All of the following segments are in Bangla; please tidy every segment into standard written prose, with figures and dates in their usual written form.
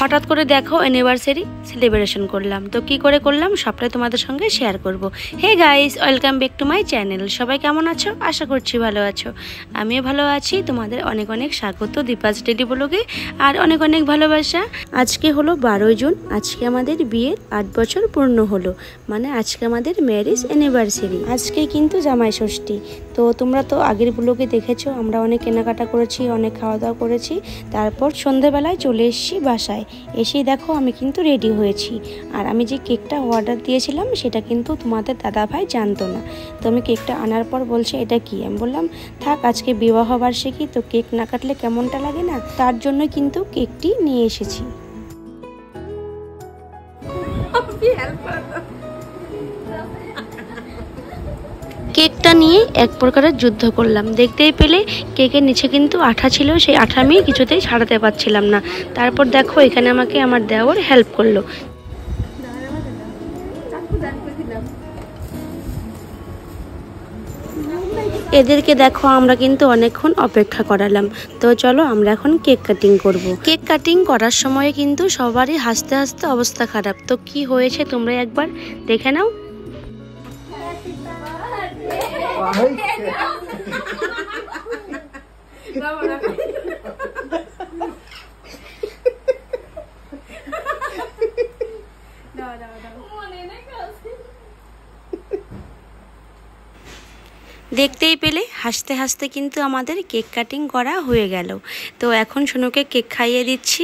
হঠাৎ করে দেখো অ্যানিভার্সারি সেলিব্রেশন করলাম। তো কি করে করলাম সবটাই তোমাদের সঙ্গে শেয়ার করব। Hey guys, welcome back to my channel. সবাই কেমন আছো? আশা করছি ভালো আছো। আমিও ভালো আছি। তোমাদের অনেক অনেক স্বাগত দীপাজ ডেলি ব্লগে, আর অনেক অনেক ভালোবাসা। আজকে হলো 12 জুন। আজকে আমাদের বিয়ের 8 বছর পূর্ণ হলো, মানে আজকে আমাদের ম্যারেজ অ্যানিভার্সারি। আজকে কিন্তু জামাই ষষ্ঠী। তো তোমরা তো আগের ব্লগে দেখেছো আমরা অনেক কেনাকাটা করেছি, অনেক খাওয়া দাওয়া করেছি। তারপর সন্ধ্যাবেলায় চলে এসেছি বাসায়। এসেই দেখো আমি কিন্তু রেডি হয়েছি। আর আমি যে কেকটা অর্ডার দিয়েছিলাম সেটা কিন্তু তোমাদের দাদাভাই জানতো না। তো আমি কেকটা আনার পর বলছে এটা কি। আমি বললাম থাক, আজকে বিবাহ বার্ষিকী, তো কেক না কাটলে কেমনটা লাগে না, তার জন্য কিন্তু কেকটি নিয়ে এসেছি। কেকটা নিয়ে এক প্রকারের যুদ্ধ করলাম। দেখতেই পেলে কেকের নিচে কিন্তু আঠা ছিল, সেই আঠা আমি কিছুতেই ছাড়াতে পারছিলাম না। তারপর দেখো এখানে আমাকে আমার দেওর হেল্প করলো। এদেরকে দেখো আমরা কিন্তু অনেকক্ষণ অপেক্ষা করালাম। তো চলো আমরা এখন কেক কাটিং করব। কেক কাটিং করার সময় কিন্তু সবারই হাসতে হাসতে অবস্থা খারাপ। তো কি হয়েছে তোমরা একবার দেখে নাও। দেখতেই পেলে হাসতে হাসতে কিন্তু আমাদের কেক কাটিং করা হয়ে গেল। তো এখন সোনুকে কেক খাইয়ে দিচ্ছি।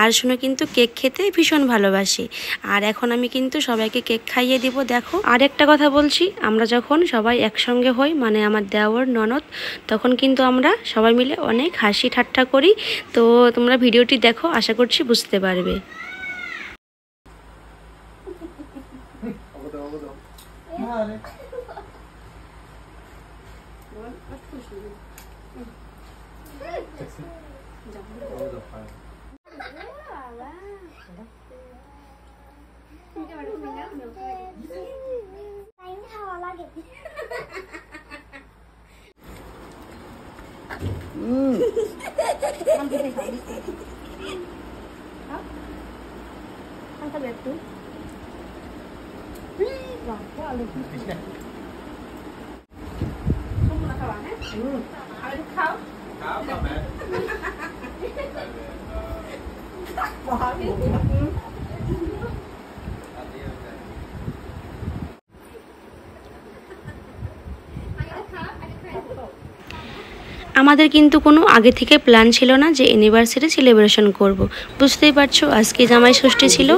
আর সোনু কিন্তু কেক খেতে ভীষণ ভালোবাসে। আর এখন আমি কিন্তু সবাইকে কেক খাইয়ে দিব। দেখো আর একটা কথা বলছি, আমরা যখন সবাই একসঙ্গে হই, মানে আমার দেওর ননদ, তখন কিন্তু আমরা সবাই মিলে অনেক হাসি ঠাট্টা করি। তো তোমরা ভিডিওটি দেখো, আশা করছি বুঝতে পারবে। আমাদের কিন্তু কোনো আগে থেকে প্ল্যান ছিল না যে অ্যানিভার্সারি সেলিব্রেশন করব। বুঝতেই পারছো আজকে জামাই ষষ্ঠী ছিল,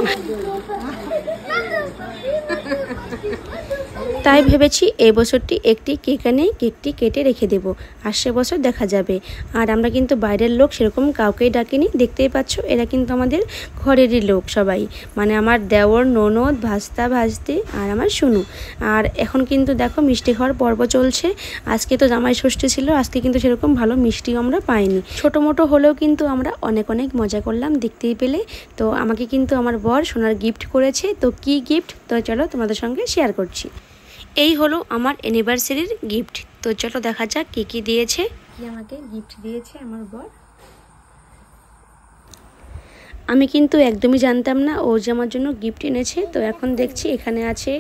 তাই ভেবেছি এই বছরটি একটি কেক এনে কেকটি কেটে রেখে দেব, আসছে বছর দেখা যাবে। আর আমরা কিন্তু বাইরের লোক সেরকম কাউকেই ডাকিনি। দেখতেই পাচ্ছ এরা কিন্তু আমাদের ঘরেরই লোক সবাই, মানে আমার দেওর, ননদ, ভাস্তা, ভাস্তি আর আমার সোনু। আর এখন কিন্তু দেখো মিষ্টি খাওয়ার পর্ব চলছে। আজকে তো জামাই ষষ্ঠী ছিল, আজকে কিন্তু সেরকম ভালো মিষ্টিও আমরা পাইনি। ছোটো মোটো হলেও কিন্তু আমরা অনেক অনেক মজা করলাম দেখতেই পেলে। তো আমাকে কিন্তু আমার বর সোনার গিফট করেছে। তো কি গিফট, তো চলো তোমাদের সঙ্গে শেয়ার করছি। এই হলো আমার অ্যানিভার্সারির গিফট। তো চলো দেখা যাক কি কি দিয়েছে। কি আমাকে গিফট দিয়েছে আমার বর। আমি কিন্তু একদমই জানতাম না ও যে আমার জন্য গিফট এনেছে। তো এখন দেখছি এখানে আছে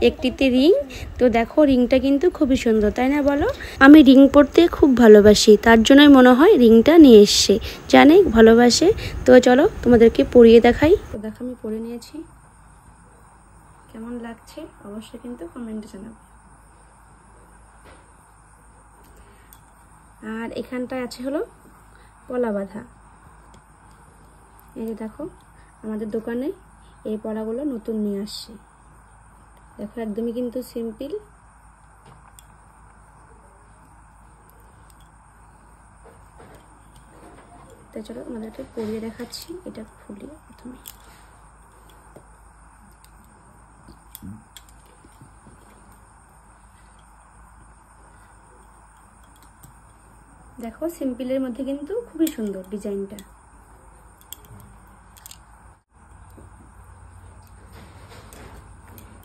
একটিতে রিং। তো দেখো রিংটা কিন্তু খুবই সুন্দর, তাই না বলো? আমি রিং পরতে খুব ভালোবাসি, তার জন্যই মনে হয় রিংটা নিয়ে এসছে। জানি ভালোবাসে। তো চলো তোমাদেরকে পরিয়ে দেখাই। তো দেখো আমি পরে নিয়েছি, কেমন লাগছে অবশ্যই কিন্তু কমেন্টে জানাবে। আর এখানটায় আছে হলো পলা বাঁধা। এই যে দেখো আমাদের দোকানে এই পলাগুলো নতুন নিয়ে আসছে। দেখো একদমই কিন্তু সিম্পল। তো চলো আমাদেরকে পরিয়ে দেখাচ্ছি। এটা খুলি প্রথমে। দেখো সিম্পলের মধ্যে কিন্তু খুবই সুন্দর ডিজাইনটা।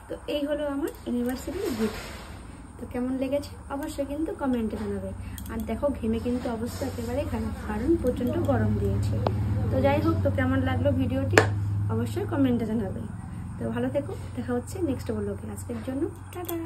তো এই হলো আমার ইউনিভার্সিটির গিফট। তো কেমন লেগেছে অবশ্যই কিন্তু কমেন্টে জানাবে। আর দেখো ঘেমে কিন্তু অবস্থা একেবারে খারাপ, কারণ প্রচণ্ড গরম দিয়েছে। তো যাই হোক, তো কেমন লাগলো ভিডিওটি অবশ্যই কমেন্টে জানাবে। তো ভালো থেকো, দেখা হচ্ছে নেক্সট ব্লগে। আজকের জন্য টাটা।